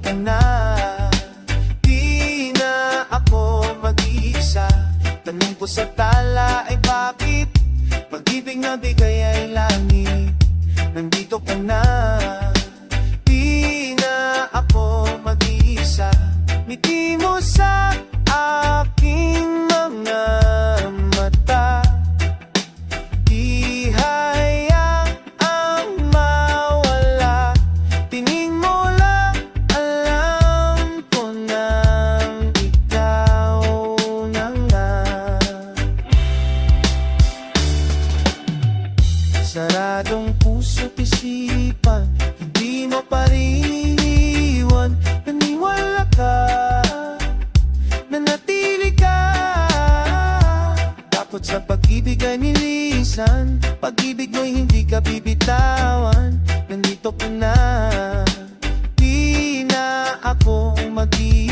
ka na. Di na ako mag-iisa. Tanong ko sa tala ay bakit pag-ibig na bigay ay langit. Nandito ka na. Di na ako mag-iisa. Ngiti mo sa aking mga mata. Di hayaang mawala. Tingin mo lang, alam ko nang ikaw na nga. Saradong puso't isipan, hindi mo pa rin iwan. Naniwala ka, nanatili ka. Takot sa pag-ibig ay nilisan. Pag-ibig mo'y hindi ka bibitawan. Nandito ka na. Di na ako mag-iwan.